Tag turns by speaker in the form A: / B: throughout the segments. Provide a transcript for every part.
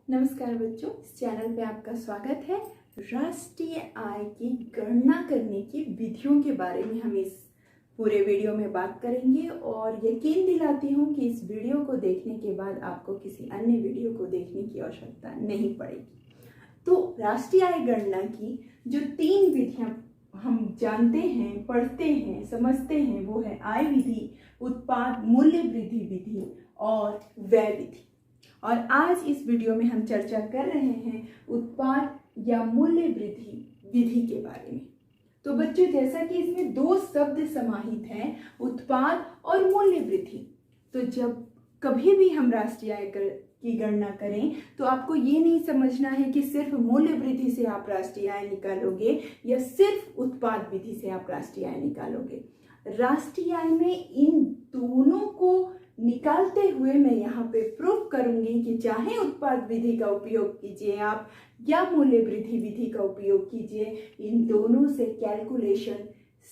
A: नमस्कार बच्चों, इस चैनल पे आपका स्वागत है। राष्ट्रीय आय की गणना करने की विधियों के बारे में हम इस पूरे वीडियो में बात करेंगे और यकीन दिलाती हूँ कि इस वीडियो को देखने के बाद आपको किसी अन्य वीडियो को देखने की आवश्यकता नहीं पड़ेगी। तो राष्ट्रीय आय गणना की जो 3 विधियां हम जानते हैं, पढ़ते हैं, समझते हैं, वो है आय विधि, उत्पाद मूल्य वृद्धि विधि और व्यय विधि। और आज इस वीडियो में हम चर्चा कर रहे हैं उत्पाद या मूल्य वृद्धि विधि के बारे में। तो बच्चों, जैसा कि इसमें 2 शब्द समाहित हैं, उत्पाद और मूल्य वृद्धि, तो जब कभी भी हम राष्ट्रीय आय की गणना करें तो आपको ये नहीं समझना है कि सिर्फ मूल्य वृद्धि से आप राष्ट्रीय आय निकालोगे या सिर्फ उत्पाद विधि से आप राष्ट्रीय आय निकालोगे। राष्ट्रीय आय में इन दोनों को निकालते हुए मैं यहाँ पे प्रूव करूंगी कि चाहे उत्पाद विधि का उपयोग कीजिए आप या मूल्य वृद्धि विधि का उपयोग कीजिए, इन दोनों से कैलकुलेशन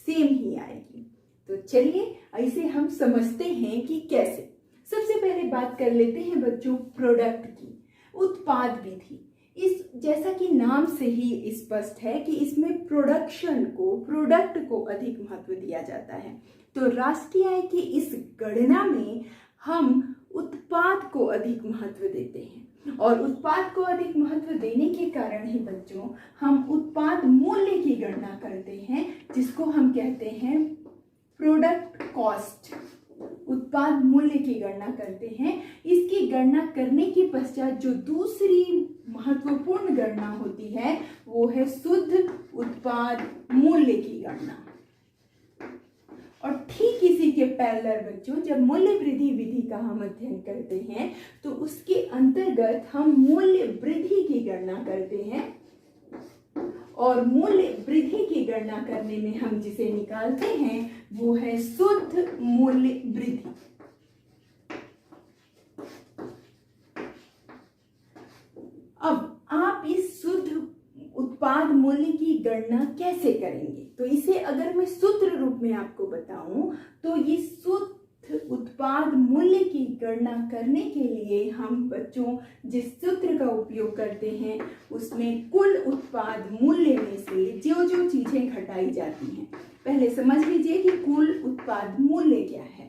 A: सेम ही आएगी। तो चलिए ऐसे हम समझते हैं कि कैसे। सबसे पहले बात कर लेते हैं बच्चों प्रोडक्ट की। उत्पाद विधि, इस जैसा कि नाम से ही स्पष्ट है कि इसमें प्रोडक्ट को अधिक महत्व दिया जाता है। तो राष्ट्रीय आय की इस गणना में हम उत्पाद को अधिक महत्व देते हैं और उत्पाद को अधिक महत्व देने के कारण ही बच्चों हम उत्पाद मूल्य की गणना करते हैं, जिसको हम कहते हैं प्रोडक्ट कॉस्ट। उत्पाद मूल्य की गणना करते हैं। इसकी गणना करने के पश्चात जो दूसरी महत्वपूर्ण गणना होती है वो है शुद्ध उत्पाद मूल्य की गणना। और ठीक इसी के पैरेलल बच्चों, जब मूल्य वृद्धि विधि का हम अध्ययन करते हैं तो उसके अंतर्गत हम मूल्य वृद्धि की गणना करते हैं और मूल्य वृद्धि की गणना करने में हम जिसे निकालते हैं वो है शुद्ध मूल्य वृद्धि। अब आप इस शुद्ध उत्पाद मूल्य की गणना कैसे करेंगे? तो इसे अगर मैं सूत्र रूप में आपको बताऊं तो ये शुद्ध उत्पाद मूल्य की गणना करने के लिए हम बच्चों जिस सूत्र का उपयोग करते हैं उसमें कुल उत्पाद मूल्य में से जो जो चीजें घटाई जाती हैं, पहले समझ लीजिए कि कुल उत्पाद मूल्य क्या है।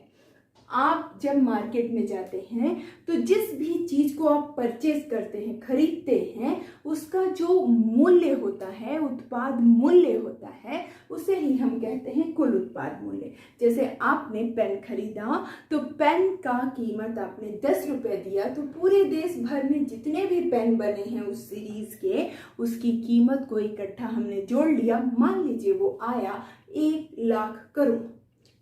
A: आप जब मार्केट में जाते हैं तो जिस भी चीज को आप परचेज करते हैं, खरीदते हैं, उसका जो मूल्य होता है, उत्पाद मूल्य होता है, उसे ही हम कहते हैं कुल उत्पाद मूल्य। जैसे आपने पेन खरीदा तो पेन का कीमत आपने 10 रुपए दिया, तो पूरे देश भर में जितने भी पेन बने हैं उस सीरीज के, उसकी कीमत को इकट्ठा हमने जोड़ लिया। मान लीजिए वो आया 1 लाख करोड़,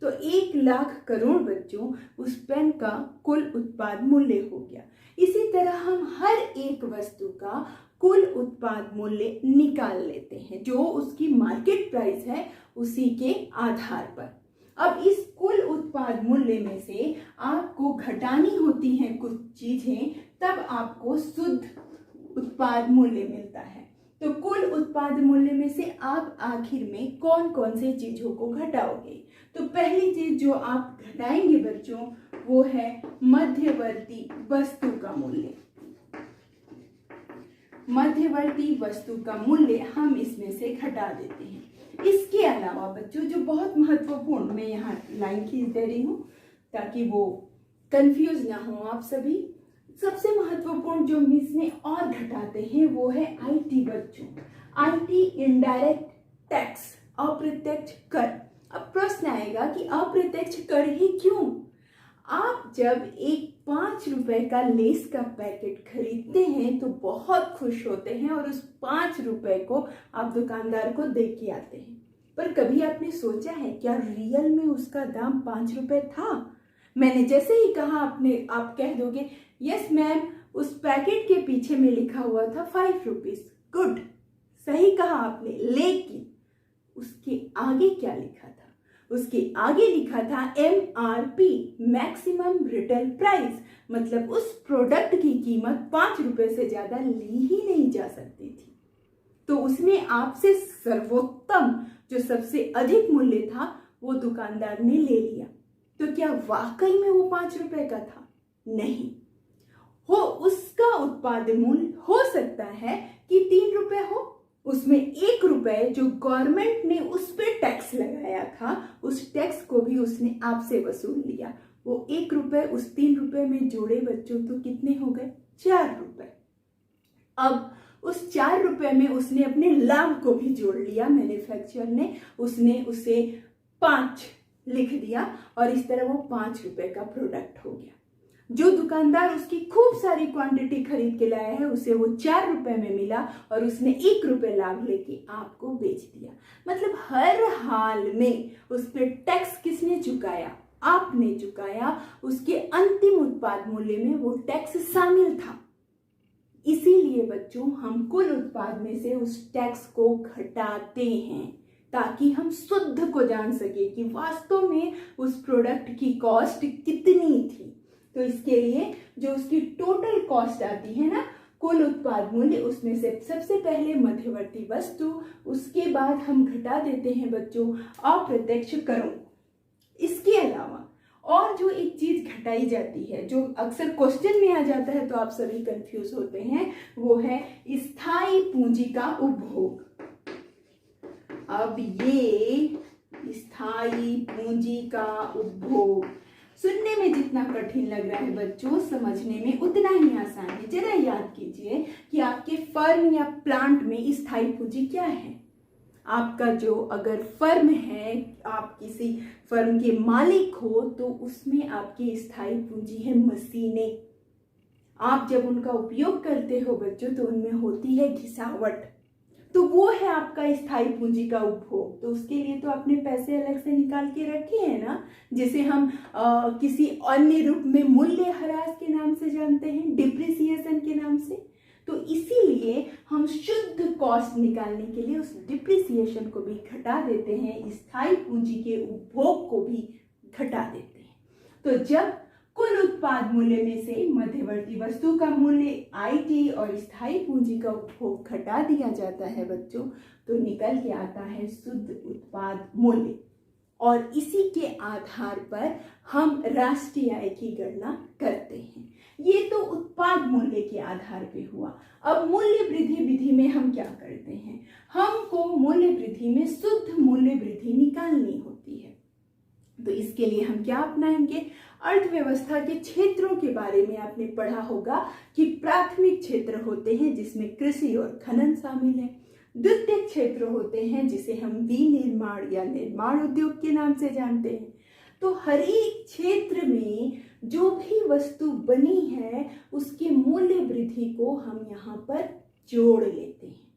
A: तो 1 लाख करोड़ बच्चों उस पेन का कुल उत्पाद मूल्य हो गया। इसी तरह हम हर एक वस्तु का कुल उत्पाद मूल्य निकाल लेते हैं, जो उसकी मार्केट प्राइस है उसी के आधार पर। अब इस कुल उत्पाद मूल्य में से आपको घटानी होती हैं कुछ चीजें, तब आपको शुद्ध उत्पाद मूल्य मिलता है। तो कुल उत्पाद मूल्य में से आप आखिर में कौन कौन से चीजों को घटाओगे? तो पहली चीज जो आप घटाएंगे बच्चों वो है मध्यवर्ती वस्तु का मूल्य। मध्यवर्ती वस्तु का मूल्य हम इसमें से घटा देते हैं। इसके अलावा बच्चों जो बहुत महत्वपूर्ण, मैं यहाँ लाइन खींच दे रही हूँ ताकि वो कंफ्यूज ना हो आप सभी। सबसे महत्वपूर्ण जो हम इसमें और घटाते हैं वो है आईटी बच्चों। आईटी इनडायरेक्ट टैक्स, अप्रत्यक्ष कर। अब प्रश्न आएगा कि अप्रत्यक्ष कर ही क्यों? आप जब एक 5 रुपए का लेस का पैकेट खरीदते हैं तो बहुत खुश होते हैं और उस 5 रुपए को आप दुकानदार को दे के आते हैं, पर कभी आपने सोचा है क्या रियल में उसका दाम 5 रुपए था? मैंने जैसे ही कहा आप कह दोगे यस मैम, उस पैकेट के पीछे में लिखा हुआ था 5 रुपीज। गुड, सही कहा आपने, लेकिन उसके आगे क्या लिखा था? उसके आगे लिखा था MRP, मैक्सिमम रिटेल प्राइस, मतलब उस प्रोडक्ट की कीमत 5 रुपए से ज्यादा ली ही नहीं जा सकती थी। तो उसने आपसे सर्वोत्तम जो सबसे अधिक मूल्य था वो दुकानदार ने ले लिया। तो क्या वाकई में वो 5 रुपए का था? नहीं, हो उसका उत्पाद मूल्य हो सकता है कि 3 रुपए हो, उसमें 1 रुपए जो गवर्नमेंट ने उस पे टैक्स लगाया था, उस टैक्स को भी उसने आपसे वसूल लिया। वो 1 रुपए उस 3 रुपए में जोड़े बच्चों तो कितने हो गए? 4 रुपए। अब उस 4 रुपए में उसने अपने लाभ को भी जोड़ लिया, मैन्युफैक्चरर ने, उसने उसे 5 लिख दिया और इस तरह वो 5 रुपए का प्रोडक्ट हो गया। जो दुकानदार उसकी खूब सारी क्वांटिटी खरीद के लाया है, उसे वो 4 रुपए में मिला और उसने 1 रुपए लाभ लेके आपको बेच दिया। मतलब हर हाल में उस पर टैक्स किसने चुकाया? आपने चुकाया। उसके अंतिम उत्पाद मूल्य में वो टैक्स शामिल था। इसीलिए बच्चों हम कुल उत्पाद में से उस टैक्स को घटाते हैं ताकि हम शुद्ध को जान सके कि वास्तव में उस प्रोडक्ट की कॉस्ट कितनी थी। तो इसके लिए जो उसकी टोटल कॉस्ट आती है ना, कुल उत्पाद मूल्य, उसमें से सबसे पहले मध्यवर्ती वस्तु, उसके बाद हम घटा देते हैं बच्चों अप्रत्यक्ष करों। इसके अलावा और जो एक चीज घटाई जाती है जो अक्सर क्वेश्चन में आ जाता है तो आप सभी कंफ्यूज होते हैं, वो है स्थायी पूंजी का उपभोग। अब ये स्थायी पूंजी का उपभोग सुनने में जितना कठिन लग रहा है बच्चों, समझने में उतना ही आसान है। जरा याद कीजिए कि आपके फर्म या प्लांट में स्थायी पूंजी क्या है। आपका जो अगर फर्म है, आप किसी फर्म के मालिक हो, तो उसमें आपकी स्थायी पूंजी है मशीनें। आप जब उनका उपयोग करते हो बच्चों तो उनमें होती है घिसावट, तो वो है आपका स्थायी पूंजी का उपभोग। तो उसके लिए तो आपने पैसे अलग से निकाल के रखे हैं ना, जिसे हम किसी अन्य रूप में मूल्यह्रास के नाम से जानते हैं, डिप्रिसिएशन के नाम से। तो इसीलिए हम शुद्ध कॉस्ट निकालने के लिए उस डिप्रिसिएशन को भी घटा देते हैं, स्थायी पूंजी के उपभोग को भी घटा देते हैं। तो जब कुल उत्पाद मूल्य में से मध्यवर्ती वस्तु का मूल्य आईटी और स्थायी पूंजी का उपभोग घटा दिया जाता है बच्चों, तो निकल के आता है शुद्ध उत्पाद मूल्य। और इसी के आधार पर हम राष्ट्रीय आय की गणना करते हैं। ये तो उत्पाद मूल्य के आधार पे हुआ। अब मूल्य वृद्धि विधि में हम क्या करते हैं? हमको मूल्य वृद्धि में शुद्ध मूल्य वृद्धि निकालनी होती है। तो इसके लिए हम क्या अपनाएंगे? अर्थव्यवस्था के क्षेत्रों के बारे में आपने पढ़ा होगा कि प्राथमिक क्षेत्र होते हैं जिसमें कृषि और खनन शामिल है, द्वितीयक क्षेत्र होते हैं जिसे हम विनिर्माण या निर्माण उद्योग के नाम से जानते हैं। तो हर एक क्षेत्र में जो भी वस्तु बनी है उसके मूल्य वृद्धि को हम यहाँ पर जोड़ लेते हैं।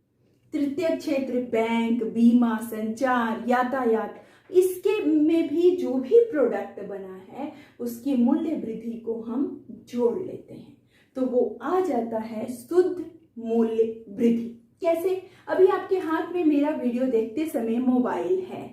A: तृतीय क्षेत्र बैंक, बीमा, संचार, यातायात, इसके में भी जो भी प्रोडक्ट बना है उसकी मूल्य वृद्धि को हम जोड़ लेते हैं, तो वो आ जाता है शुद्ध मूल्य वृद्धि। कैसे? अभी आपके हाथ में मेरा वीडियो देखते समय मोबाइल है,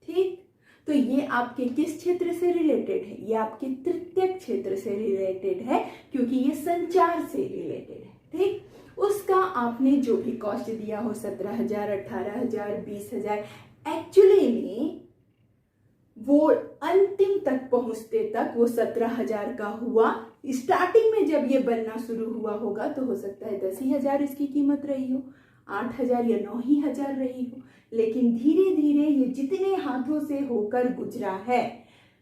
A: ठीक? तो ये आपके किस क्षेत्र से रिलेटेड है? ये आपके तृतीय क्षेत्र से रिलेटेड है क्योंकि ये संचार से रिलेटेड है, ठीक? उसका आपने जो भी कॉस्ट दिया हो 17,000, 18,000, 20,000, एक्चुअली में वो अंतिम तक पहुंचते तक वो 17,000 का हुआ। स्टार्टिंग में जब ये बनना शुरू हुआ होगा तो हो सकता है 10,000 इसकी कीमत रही हो, 8,000 या 9,000 रही हो, लेकिन धीरे धीरे ये जितने हाथों से होकर गुजरा है,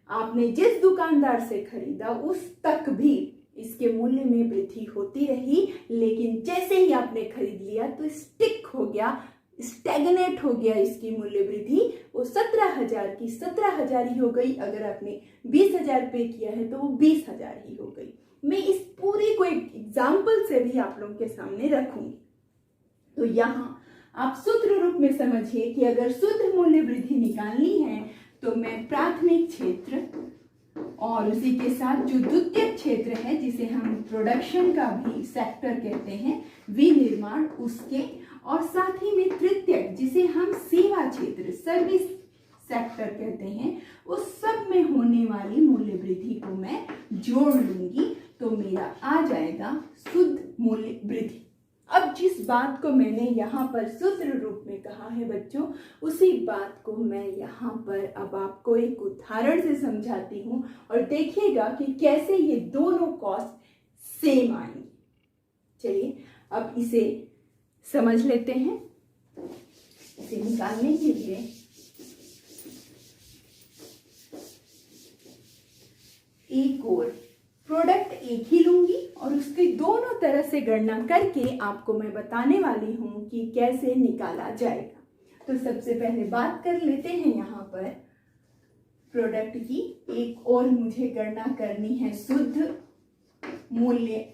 A: आपने जिस दुकानदार से खरीदा उस तक भी इसके मूल्य में वृद्धि होती रही। लेकिन जैसे ही आपने खरीद लिया तो स्टिक हो गया, स्टैग्नेट हो गया इसकी मूल्य वृद्धि। वो 17,000 की 17,000 ही हो गई। अगर आपने 20,000 पे किया है तो वो 20,000 ही हो गई। मैं इस पूरी को एक एग्जाम्पल से भी आप लोगों के सामने रखूंगी। तो यहाँ आप सूत्र रूप में समझिए कि अगर शुद्ध मूल्य वृद्धि निकालनी है तो मैं प्राथमिक क्षेत्र और उसी के साथ जो द्वितीय क्षेत्र है जिसे हम प्रोडक्शन का भी सेक्टर कहते हैं, विनिर्माण, उसके, और साथ ही में तृतीय जिसे हम सेवा क्षेत्र, सर्विस सेक्टर कहते हैं, उस सब में होने वाली मूल्य वृद्धि को मैं जोड़ लूंगी तो मेरा आ जाएगा शुद्ध मूल्य वृद्धि। अब जिस बात को मैंने यहाँ पर सूत्र रूप में कहा है बच्चों, उसी बात को मैं यहाँ पर अब आपको एक उदाहरण से समझाती हूँ और देखिएगा कि कैसे ये दोनों कॉस्ट सेम आएंगी। चलिए अब इसे समझ लेते हैं। इसे निकालने के लिए एक और प्रोडक्ट एक ही लूंगी और उसकी दोनों तरह से गणना करके आपको मैं बताने वाली हूं कि कैसे निकाला जाएगा। तो सबसे पहले बात कर लेते हैं यहाँ पर प्रोडक्ट की। एक और मुझे गणना करनी है शुद्ध मूल्य,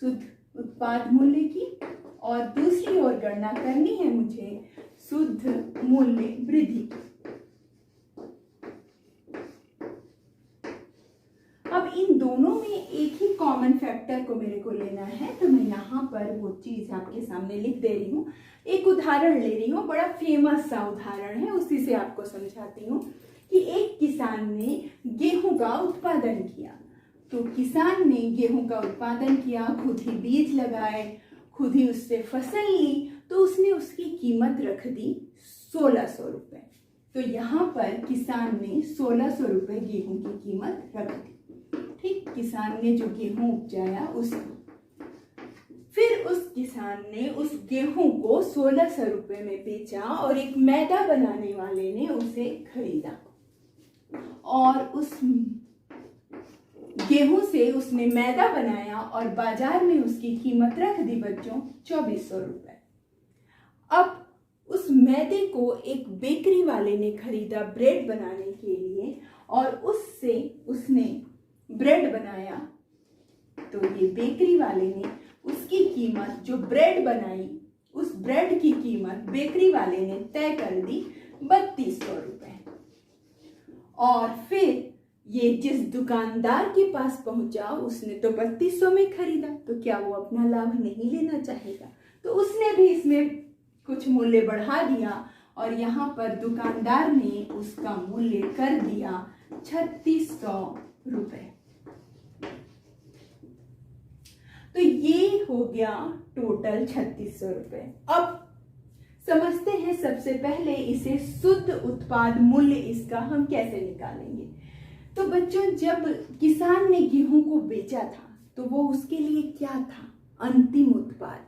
A: शुद्ध उत्पाद मूल्य की, और दूसरी ओर गणना करनी है मुझे शुद्ध मूल्य वृद्धि। अब इन दोनों में एक ही कॉमन फैक्टर को मेरे को लेना है, तो मैं यहाँ पर वो चीज आपके सामने लिख दे रही हूँ। एक उदाहरण ले रही हूँ, बड़ा फेमस सा उदाहरण है, उसी से आपको समझाती हूँ कि एक किसान ने गेहूं का उत्पादन किया। तो किसान ने गेहूं का उत्पादन किया, खुद ही बीज लगाए, खुद ही उससे फसल ली, तो उसने उसकी कीमत रख दी 1600 रुपए। तो यहाँ पर किसान ने 1600 रुपए गेहूं की कीमत रख दी। ठीक, किसान ने जो गेहूं उपजाया उसको, फिर उस किसान ने उस गेहूं को 1600 रुपए में बेचा और एक मैदा बनाने वाले ने उसे खरीदा और उस गेहूं से उसने मैदा बनाया और बाजार में उसकी कीमत रख दी बच्चों 2400 रुपए। अब उस मैदे को एक बेकरी वाले ने खरीदा ब्रेड बनाने के लिए और उससे उसने ब्रेड बनाया। तो ये बेकरी वाले ने उसकी कीमत, जो ब्रेड बनाई, उस ब्रेड की कीमत बेकरी वाले ने तय कर दी 3200 रुपए। और फिर ये जिस दुकानदार के पास पहुंचा उसने तो 3200 में खरीदा, तो क्या वो अपना लाभ नहीं लेना चाहेगा? तो उसने भी इसमें कुछ मूल्य बढ़ा दिया और यहाँ पर दुकानदार ने उसका मूल्य कर दिया 3600 रुपए। तो ये हो गया टोटल 3600 रुपए। अब समझते हैं सबसे पहले इसे शुद्ध उत्पाद मूल्य इसका हम कैसे निकालेंगे। तो बच्चों, जब किसान ने गेहूं को बेचा था तो वो उसके लिए क्या था? अंतिम उत्पाद।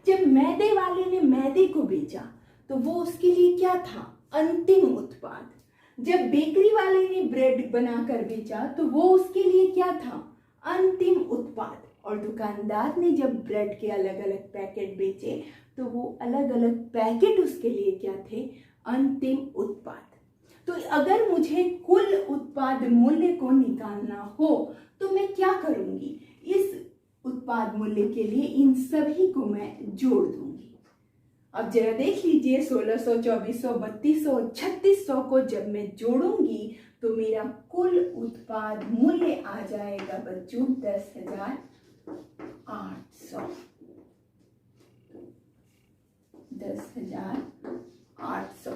A: जब मैदे वाले ने मैदे को बेचा तो वो उसके लिए क्या था? अंतिम उत्पाद। जब बेकरी वाले ने ब्रेड बनाकर बेचा तो वो उसके लिए क्या था? अंतिम उत्पाद। और दुकानदार ने जब ब्रेड के अलग अलग पैकेट बेचे तो वो अलग अलग पैकेट उसके लिए क्या थे? अंतिम उत्पाद। तो अगर मुझे कुल उत्पाद मूल्य को निकालना हो तो मैं क्या करूंगी? इस उत्पाद मूल्य के लिए इन सभी को मैं जोड़ दूंगी। अब जरा देख लीजिए, 1600, 2400, 3200, 3600 को जब मैं जोड़ूंगी तो मेरा कुल उत्पाद मूल्य आ जाएगा बच्चों 10,800। 10,800।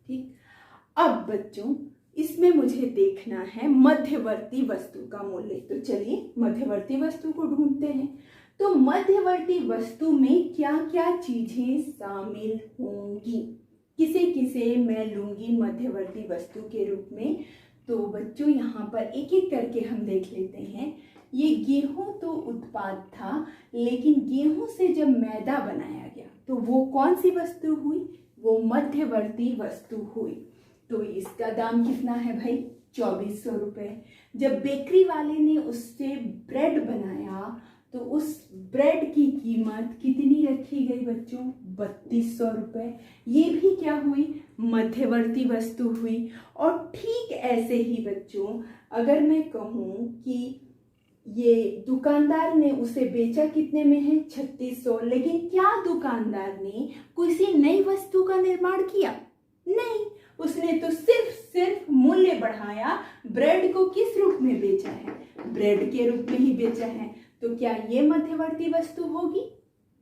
A: ठीक। अब बच्चों, इसमें मुझे देखना है मध्यवर्ती वस्तु का मूल्य। तो चलिए मध्यवर्ती वस्तु को ढूंढते हैं। तो मध्यवर्ती वस्तु में क्या क्या चीजें शामिल होंगी, किसे किसे मैं लूंगी मध्यवर्ती वस्तु के रूप में? तो बच्चों यहाँ पर एक एक करके हम देख लेते हैं। ये गेहूं तो उत्पाद था, लेकिन गेहूं से जब मैदा बनाया गया तो वो कौन सी वस्तु हुई? वो मध्यवर्ती वस्तु हुई। तो इसका दाम कितना है भाई? 2400 रुपए। जब बेकरी वाले ने उससे ब्रेड बनाया तो उस ब्रेड की कीमत कितनी रखी गई बच्चों? 3200 रुपए। ये भी क्या हुई? मध्यवर्ती वस्तु हुई। और ठीक ऐसे ही बच्चों, अगर मैं कहूँ कि ये दुकानदार ने उसे बेचा कितने में है? 3600। लेकिन क्या दुकानदार ने किसी नई वस्तु का निर्माण किया? नहीं, उसने तो सिर्फ मूल्य बढ़ाया। ब्रेड को किस रूप में बेचा है? ब्रेड के रूप में ही बेचा है। तो क्या ये मध्यवर्ती वस्तु होगी?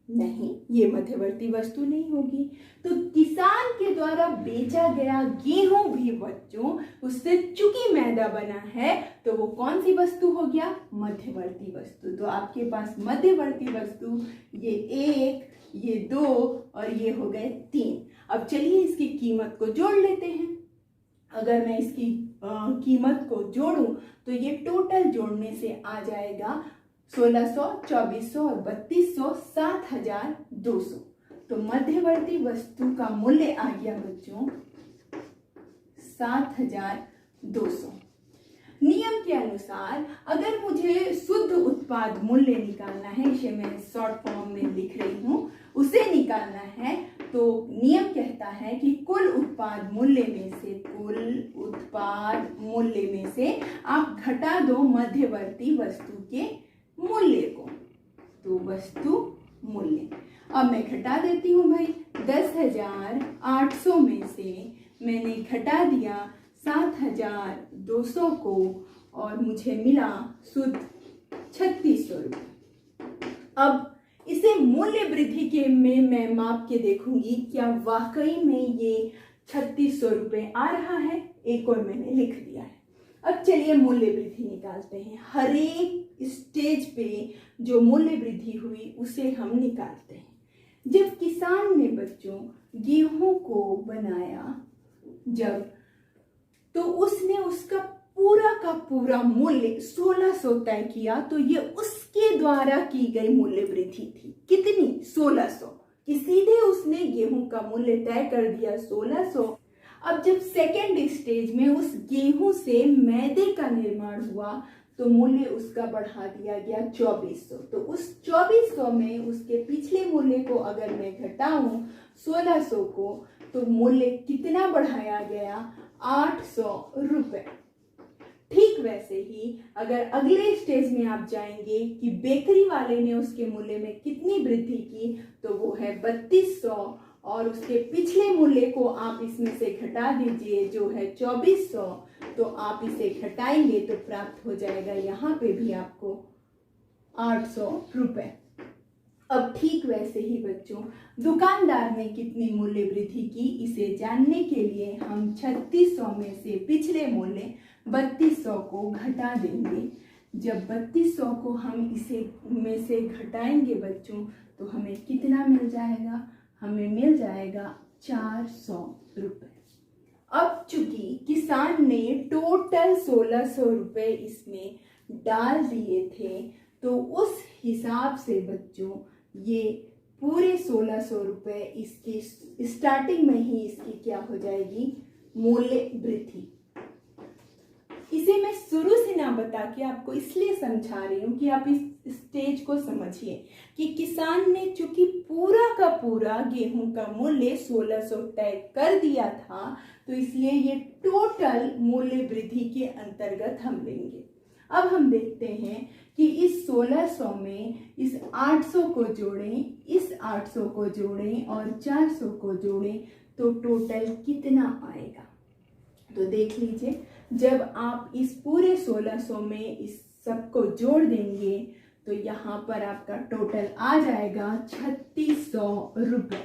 A: नहीं, ये मध्यवर्ती वस्तु नहीं होगी। तो किसान के द्वारा बेचा गया गेहूं भी बच्चों, उससे चूंकि मैदा बना है तो वो कौन सी वस्तु हो गया? मध्यवर्ती वस्तु। तो आपके पास मध्यवर्ती वस्तु ये 1, ये 2 और ये हो गए 3। अब चलिए इसकी कीमत को जोड़ लेते हैं। अगर मैं इसकी कीमत को जोड़ूं तो ये टोटल जोड़ने से आ जाएगा 1600, 2400 और 3200, 7200। तो मध्यवर्ती वस्तु का मूल्य आ गया बच्चों 7200। नियम के अनुसार अगर मुझे शुद्ध उत्पाद मूल्य निकालना है, इसे मैं शॉर्ट फॉर्म में लिख रही हूँ, उसे निकालना है तो नियम कहता है कि कुल उत्पाद मूल्य में से आप घटा दो मध्यवर्ती वस्तु के मूल्य को। तो वस्तु मूल्य अब मैं घटा देती हूँ भाई। 10,800 में से मैंने घटा दिया 7,200 को और मुझे मिला शुद्ध 3600 रुपये। अब इसे मूल्य वृद्धि के में मैं माप के देखूंगी क्या वाकई में ये 3600 रुपये आ रहा है। एक और मैंने लिख दिया है। अब चलिए मूल्य वृद्धि निकालते हैं। हर एक स्टेज पे जो मूल्य वृद्धि हुई उसे हम निकालते हैं। जब किसान ने बच्चों गेहूं को बनाया तो उसने उसका पूरा का पूरा मूल्य 1600 तय किया, तो ये उसके द्वारा की गई मूल्य वृद्धि थी। कितनी? 1600 कि सीधे उसने गेहूं का मूल्य तय कर दिया 1600। अब जब सेकेंड स्टेज में उस गेहूं से मैदे का निर्माण हुआ तो मूल्य उसका बढ़ा दिया गया 2400। तो उस 2400 में उसके पिछले मूल्य को अगर मैं घटाऊं 1600 को तो मूल्य कितना बढ़ाया गया? 800 रुपये। ठीक वैसे ही अगर अगले स्टेज में आप जाएंगे कि बेकरी वाले ने उसके मूल्य में कितनी वृद्धि की तो वो है 3200 और उसके पिछले मूल्य को आप इसमें से घटा दीजिए जो है 2400। तो आप इसे घटाएंगे तो प्राप्त हो जाएगा यहाँ पे भी आपको 800 रुपये। अब ठीक वैसे ही बच्चों दुकानदार ने कितनी मूल्य वृद्धि की इसे जानने के लिए हम 3600 में से पिछले मूल्य 3200 को घटा देंगे। जब 3200 को हम इसे में से घटाएंगे बच्चों तो हमें कितना मिल जाएगा? हमें मिल जाएगा 400 रुपये। अब चूंकि किसान ने टोटल 1600 रुपये इसमें डाल दिए थे तो उस हिसाब से बच्चों ये पूरे 1600 रुपये इसकी स्टार्टिंग में ही इसकी क्या हो जाएगी? मूल्य वृद्धि। इसे मैं शुरू से ना बता के आपको इसलिए समझा रही हूँ कि आप इस स्टेज को समझिए कि किसान ने चूंकि पूरा का पूरा गेहूं का मूल्य 1600 तय कर दिया था तो इसलिए ये टोटल मूल्य वृद्धि के अंतर्गत हम लेंगे। अब हम देखते हैं कि इस 1600 में इस 800 को जोड़ें, इस 800 को जोड़ें और 400 को जोड़ें तो टोटल कितना आएगा? तो देख लीजिए, जब आप इस पूरे 1600 में इस सबको जोड़ देंगे तो यहाँ पर आपका टोटल आ जाएगा 3600 रुपये।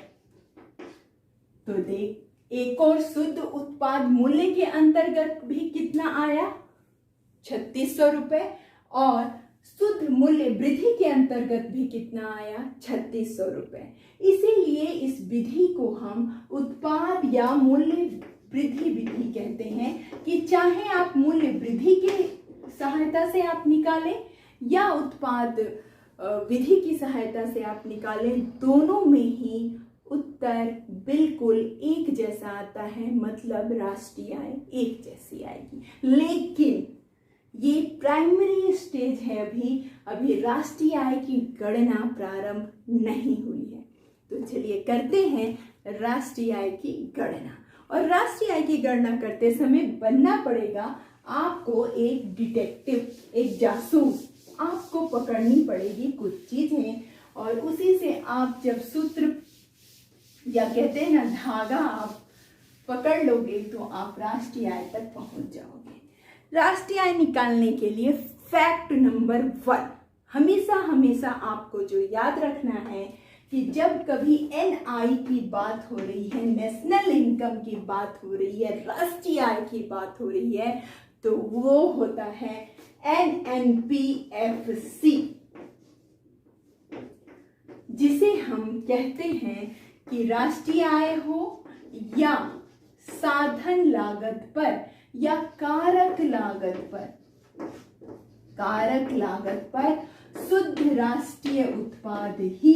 A: तो देख, एक और शुद्ध उत्पाद मूल्य के अंतर्गत भी कितना आया? 3600 रुपये और शुद्ध मूल्य वृद्धि के अंतर्गत भी कितना आया? 3600 रुपये। इसीलिए इस विधि को हम उत्पाद या मूल्य वृद्धि विधि कहते हैं कि चाहे आप मूल्य वृद्धि की सहायता से आप निकालें या उत्पाद विधि की सहायता से आप निकालें, दोनों में ही उत्तर बिल्कुल एक जैसा आता है, मतलब राष्ट्रीय आय एक जैसी आएगी। लेकिन ये प्राइमरी स्टेज है, अभी राष्ट्रीय आय की गणना प्रारंभ नहीं हुई है। तो चलिए करते हैं राष्ट्रीय आय की गणना। और राष्ट्रीय आय की गणना करते समय बनना पड़ेगा आपको एक डिटेक्टिव, एक जासूस। आपको पकड़नी पड़ेगी कुछ चीजें और उसी से आप जब सूत्र या कहते हैं ना धागा आप पकड़ लोगे तो आप राष्ट्रीय आय तक पहुंच जाओगे। राष्ट्रीय आय निकालने के लिए फैक्ट नंबर 1 हमेशा आपको जो याद रखना है कि जब कभी एनआई की बात हो रही है, नेशनल इनकम की बात हो रही है, राष्ट्रीय आय की बात हो रही है, तो वो होता है एनएनपीएफसी, जिसे हम कहते हैं कि राष्ट्रीय आय हो या साधन लागत पर या कारक लागत पर शुद्ध राष्ट्रीय उत्पाद ही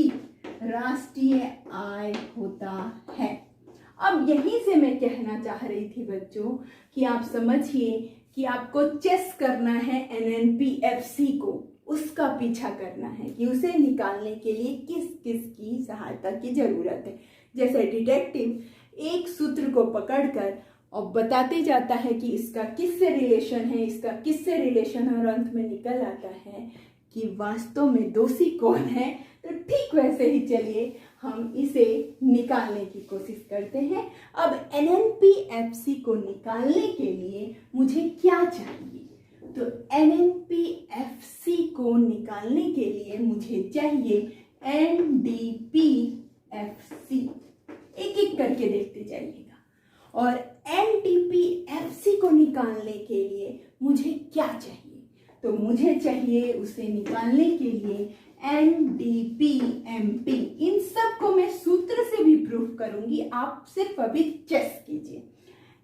A: राष्ट्रीय आय होता है। अब यहीं से मैं कहना चाह रही थी बच्चों कि आप समझिए कि आपको चेस करना है NNP-FC को, उसका पीछा करना है कि उसे निकालने के लिए किस किस की सहायता की जरूरत है। जैसे डिटेक्टिव एक सूत्र को पकड़कर और बताते जाता है कि इसका किससे रिलेशन है, इसका किससे रिलेशन है, और अंत में निकल आता है कि वास्तव में दोषी कौन है। तो ठीक वैसे ही चलिए हम इसे निकालने की कोशिश करते हैं। अब NNP-FC को निकालने के लिए मुझे क्या चाहिए? तो NNP-FC को निकालने के लिए मुझे चाहिए NDP-FC। एक एक करके देखते जाइएगा। और NDP-FC को निकालने के लिए मुझे क्या चाहिए? तो मुझे चाहिए उसे निकालने के लिए NDP-MP। इन सब को मैं सूत्र से भी प्रूफ करूंगी, आप सिर्फ अभी चेस कीजिए।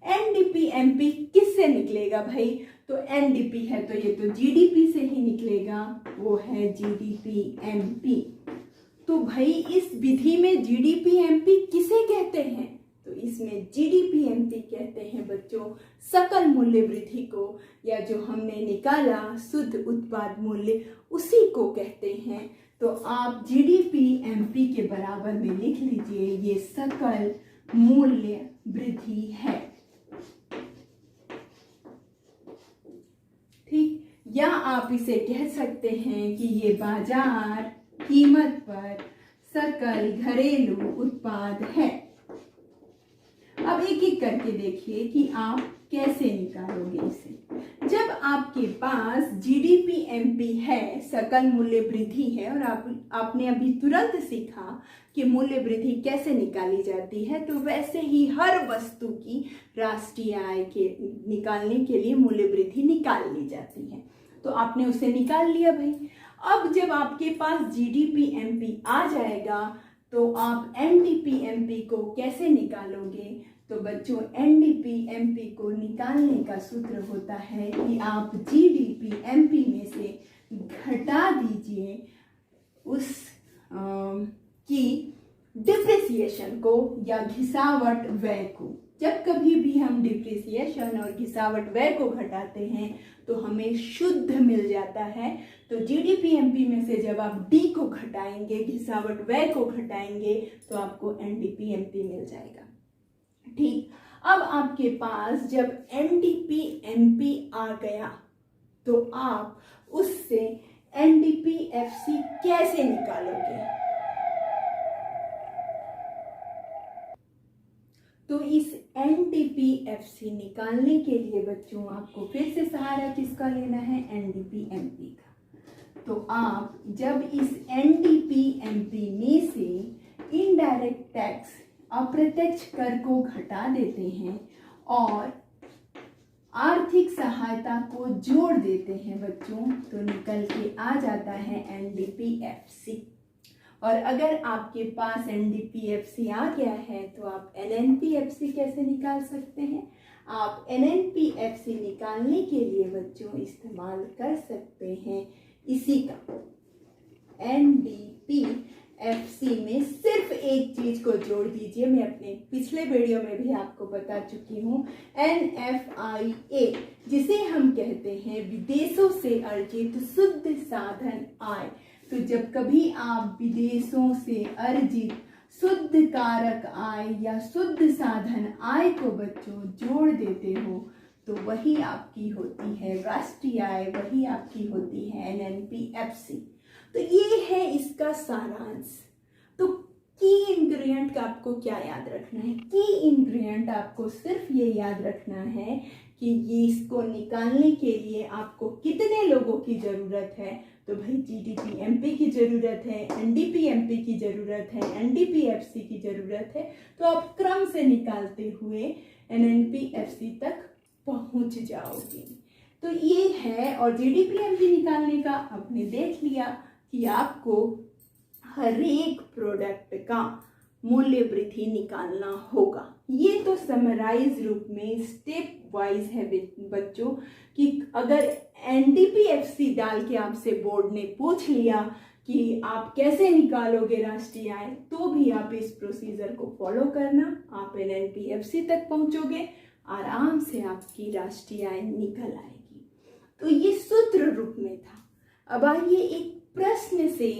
A: NDP-MP किससे निकलेगा भाई? तो NDP है तो ये तो GDP से ही निकलेगा, वो है GDP-MP। तो भाई इस विधि में GDP-MP किसे कहते हैं? तो इसमें GDP-MP कहते हैं बच्चों सकल मूल्य वृद्धि को, या जो हमने निकाला शुद्ध उत्पाद मूल्य, उसी को कहते हैं। तो आप GDP-MP के बराबर में लिख लीजिए ये सकल मूल्य वृद्धि है, ठीक। या आप इसे कह सकते हैं कि ये बाजार कीमत पर सकल घरेलू उत्पाद है। अब एक एक करके देखिए कि आप कैसे निकालोगे इसे। जब आपके पास GDP-MP है, सकल मूल्य वृद्धि है, और आपने अभी तुरंत सीखा कि मूल्य वृद्धि कैसे निकाली जाती है, तो वैसे ही हर वस्तु की राष्ट्रीय आय के निकालने के लिए मूल्य वृद्धि निकाल ली जाती है। तो आपने उसे निकाल लिया भाई। अब जब आपके पास GDP-MP आ जाएगा तो आप NDP-MP को कैसे निकालोगे? तो बच्चों NDP-MP को निकालने का सूत्र होता है कि आप GDP-MP में से घटा दीजिए उस की डिप्रिसिएशन को या घिसावट व्यय को। जब कभी भी हम डिप्रिसिएशन और घिसावट व्यय को घटाते हैं तो हमें शुद्ध मिल जाता है। तो GDP-MP में से जब आप D को घटाएंगे, घिसावट व्यय को घटाएंगे, तो आपको NDP-MP मिल जाएगा, ठीक। अब आपके पास जब NDP-MP आ गया तो आप उससे NDP-FC कैसे निकालोगे? तो इस NDP-FC निकालने के लिए बच्चों आपको फिर से सहारा किसका लेना है? NDP-MP का। तो आप जब इस NDP-MP में से इनडायरेक्ट टैक्स, अप्रत्यक्ष कर को घटा देते हैं और आर्थिक सहायता को जोड़ देते हैं बच्चों, तो निकल के आ जाता है NDP-FC। और अगर आपके पास NDP-FC आ गया है तो आप NNP-FC कैसे निकाल सकते हैं? आप NNP-FC निकालने के लिए बच्चों इस्तेमाल कर सकते हैं इसी का। NDP-FC में सिर्फ एक चीज को जोड़ दीजिए, मैं अपने पिछले वीडियो में भी आपको बता चुकी हूँ, NFIA, जिसे हम कहते हैं विदेशों से अर्जित शुद्ध साधन आय। तो जब कभी आप विदेशों से अर्जित शुद्ध कारक आय या शुद्ध साधन आय को बच्चों जोड़ देते हो तो वही आपकी होती है राष्ट्रीय आय, वही आपकी होती है NNP-FC। तो ये है इसका सारांश। तो की इंग्रेडिएंट का आपको क्या याद रखना है? की इंग्रेडिएंट आपको सिर्फ ये याद रखना है कि ये इसको निकालने के लिए आपको कितने लोगों की जरूरत है। तो भाई GDP-MP की जरूरत है, NDP-MP की जरूरत है, NDP-FC की जरूरत है। तो आप क्रम से निकालते हुए NNP-FC तक पहुंच जाओगे। तो ये है, और GDP-MP निकालने का आपने देख लिया कि आपको हर एक प्रोडक्ट का मूल्य वृद्धि निकालना होगा। ये तो समराइज रूप में स्टेप वाइज है बच्चों कि अगर एनडीपीएफसी डाल के आपसे बोर्ड ने पूछ लिया कि आप कैसे निकालोगे राष्ट्रीय आय, तो भी आप इस प्रोसीजर को फॉलो करना, आप एनपीएफसी तक पहुंचोगे, आराम से आपकी राष्ट्रीय आय निकल आएगी। तो ये सूत्र रूप में था। अब आइए एक प्रश्न से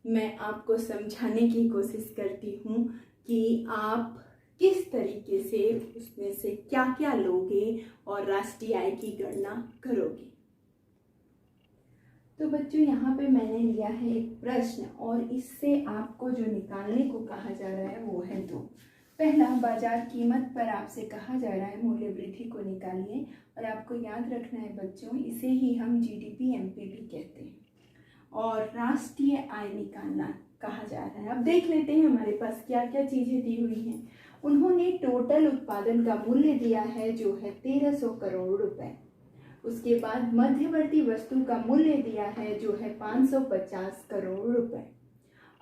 A: मैं आपको समझाने की कोशिश करती हूँ कि आप किस तरीके से उसमें से क्या क्या लोगे और राष्ट्रीय आय की गणना करोगे। तो बच्चों यहाँ पे मैंने लिया है एक प्रश्न और इससे आपको जो निकालने को कहा जा रहा है वो है 2। पहला, बाजार कीमत पर आपसे कहा जा रहा है मूल्य वृद्धि को निकालिए, और आपको याद रखना है बच्चों, इसे ही हम जीडीपी एमपी भी कहते हैं, और राष्ट्रीय आय निकालना कहा जा रहा है। अब देख लेते हैं हमारे पास क्या क्या चीज़ें दी हुई हैं। उन्होंने टोटल उत्पादन का मूल्य दिया है जो है 1300 करोड़ रुपए। उसके बाद मध्यवर्ती वस्तु का मूल्य दिया है जो है 550 करोड़ रुपए।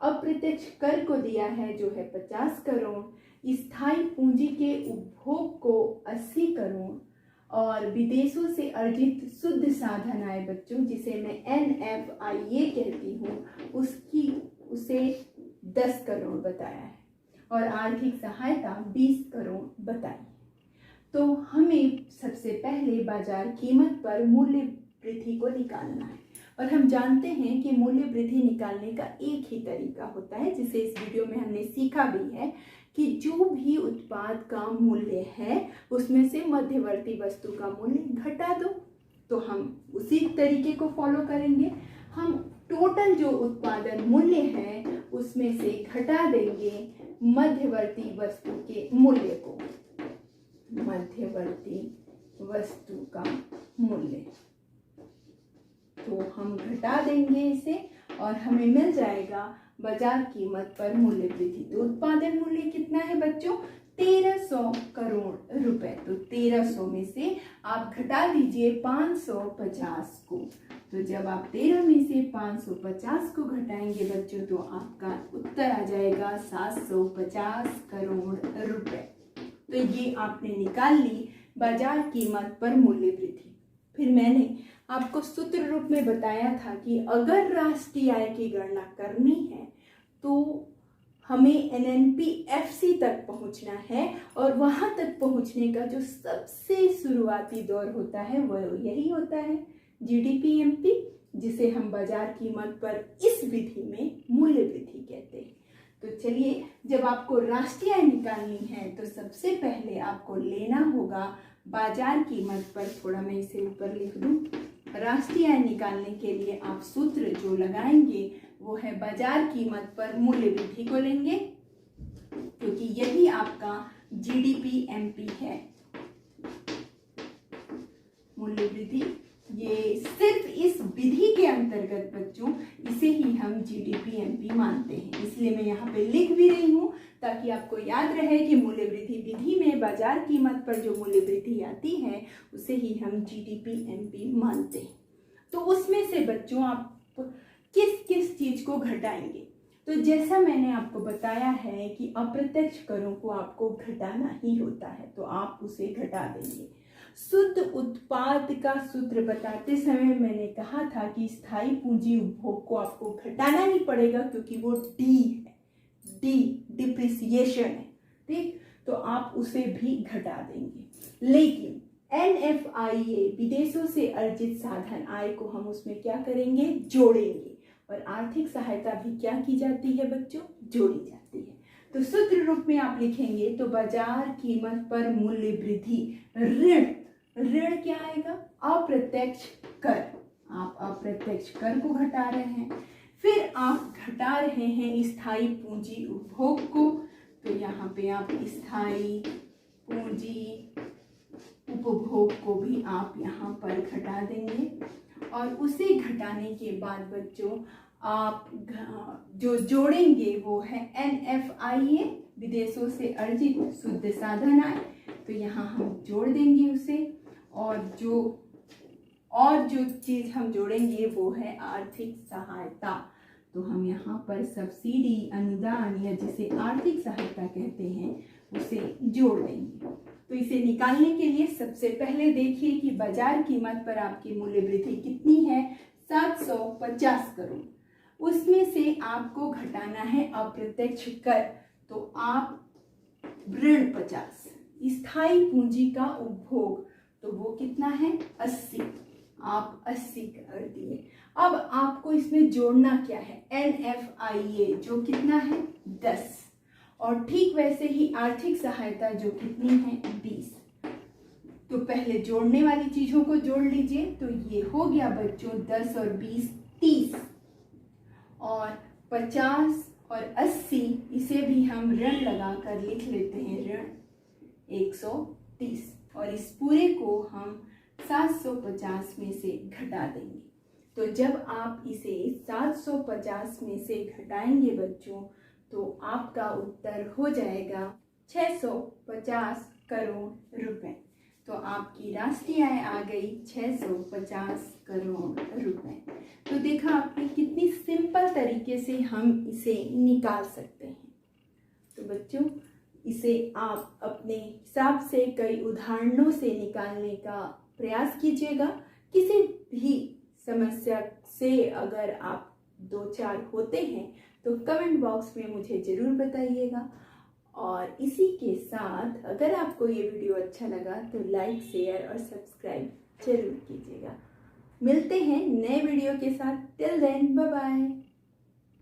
A: अप्रत्यक्ष कर को दिया है जो है 50 करोड़। स्थायी पूंजी के उपभोग को 80 करोड़, और विदेशों से अर्जित शुद्ध साधन आय बच्चों, जिसे मैं NFIA कहती हूँ, उसे 10 करोड़ बताया है, और आर्थिक सहायता 20 करोड़ बताई। तो हमें सबसे पहले बाजार कीमत पर मूल्य वृद्धि को निकालना है, और हम जानते हैं कि मूल्य वृद्धि निकालने का एक ही तरीका होता है, जिसे इस वीडियो में हमने सीखा भी है, कि जो भी उत्पाद का मूल्य है उसमें से मध्यवर्ती वस्तु का मूल्य घटा दो। तो हम उसी तरीके को फॉलो करेंगे। हम टोटल जो उत्पादन मूल्य है उसमें से घटा देंगे मध्यवर्ती वस्तु के मूल्य को, मध्यवर्ती वस्तु का मूल्य, तो हम घटा देंगे इसे और हमें मिल जाएगा बाजार कीमत पर मूल्य वृद्धि। तो उत्पादन मूल्य कितना है बच्चों? 1300 करोड़ रुपए। तो 1300 में से आप घटा दीजिए 550 को। तो जब आप 13 में से 550 को घटाएंगे बच्चों, तो आपका उत्तर आ जाएगा 750 करोड़ रुपए। तो ये आपने निकाल ली बाजार कीमत पर मूल्य वृद्धि। फिर मैंने आपको सूत्र रूप में बताया था कि अगर राष्ट्रीय आय की गणना करनी है तो हमें एनएनपीएफसी तक पहुंचना है, और वहां तक पहुंचने का जो सबसे शुरुआती दौर होता है वह यही होता है जीडीपी-एमपी, जिसे हम बाजार कीमत पर इस विधि में मूल्य वृद्धि कहते हैं। तो चलिए, जब आपको राष्ट्रीय आय निकालनी है तो सबसे पहले आपको लेना होगा बाजार कीमत पर, थोड़ा मैं इसे ऊपर लिख दूं, राष्ट्रीय आय निकालने के लिए आप सूत्र जो लगाएंगे वो है बाजार कीमत पर मूल्य वृद्धि को लेंगे, क्योंकि यही आपका जीडीपी-एमपी है। मूल्य वृद्धि ये सिर्फ इस विधि के अंतर्गत बच्चों, इसे ही हम जीडीपी-एमपी मानते हैं। इसलिए मैं यहाँ पे लिख भी रही हूँ ताकि आपको याद रहे कि मूल्य वृद्धि विधि में बाजार कीमत पर जो मूल्य वृद्धि आती है उसे ही हम जीडीपी-एमपी मानते हैं। तो उसमें से बच्चों आप किस किस चीज को घटाएंगे? तो जैसा मैंने आपको बताया है कि अप्रत्यक्ष करों को आपको घटाना ही होता है, तो आप उसे घटा देंगे। शुद्ध उत्पाद का सूत्र बताते समय मैंने कहा था कि स्थायी पूंजी उपभोग को आपको घटाना नहीं पड़ेगा, क्योंकि वो डी है, डिप्रिसिएशन है, ठीक। तो आप उसे भी घटा देंगे। लेकिन NFIA विदेशों से अर्जित साधन आय को हम उसमें क्या करेंगे? जोड़ेंगे। और आर्थिक सहायता भी क्या की जाती है बच्चों? जोड़ी जाती है। तो सूत्र रूप में आप लिखेंगे तो बाजार कीमत पर मूल्य वृद्धि ऋण क्या आएगा? अप्रत्यक्ष कर। आप अप्रत्यक्ष कर को घटा रहे हैं। फिर आप घटा रहे हैं स्थायी पूंजी उपभोग को, तो यहाँ पे आप स्थायी पूंजी उपभोग को भी आप यहाँ पर घटा देंगे। और उसे घटाने के बाद बच्चों आप जो जोड़ेंगे वो है NFIA विदेशों से अर्जित शुद्ध साधन आय, तो यहाँ हम जोड़ देंगे उसे। और जो चीज हम जोड़ेंगे वो है आर्थिक सहायता, तो हम यहाँ पर सब्सिडी, अनुदान या जिसे आर्थिक सहायता कहते हैं उसे जोड़ देंगे। तो इसे निकालने के लिए सबसे पहले देखिए कि बाजार कीमत पर आपकी मूल्य वृद्धि कितनी है, 750 करोड़। उसमें से आपको घटाना है अप्रत्यक्ष कर, तो आप ऋण 50, स्थायी पूंजी का उपभोग, तो वो कितना है 80, आप 80 कर दिए। अब आपको इसमें जोड़ना क्या है, NFIA जो कितना है 10, और ठीक वैसे ही आर्थिक सहायता जो कितनी है 20। तो पहले जोड़ने वाली चीजों को जोड़ लीजिए, तो ये हो गया बच्चों 10 और 20 30, और 50 और 80 इसे भी हम ऋण लगा कर लिख लेते हैं, ऋण 130, और इस पूरे को हम 750 में से घटा देंगे। तो जब आप इसे 750 में से घटाएंगे बच्चों, तो आपका उत्तर हो जाएगा 650 करोड़ रुपए। तो आपकी राष्ट्रीय आय आ गई 650 करोड़ रुपए। तो देखा आपने कितनी सिंपल तरीके से हम इसे निकाल सकते हैं। तो बच्चों इसे आप अपने हिसाब से कई उदाहरणों से निकालने का प्रयास कीजिएगा। किसी भी समस्या से अगर आप 2-4 होते हैं तो कमेंट बॉक्स में मुझे ज़रूर बताइएगा। और इसी के साथ अगर आपको ये वीडियो अच्छा लगा तो लाइक, शेयर और सब्सक्राइब जरूर कीजिएगा। मिलते हैं नए वीडियो के साथ। Till then bye bye.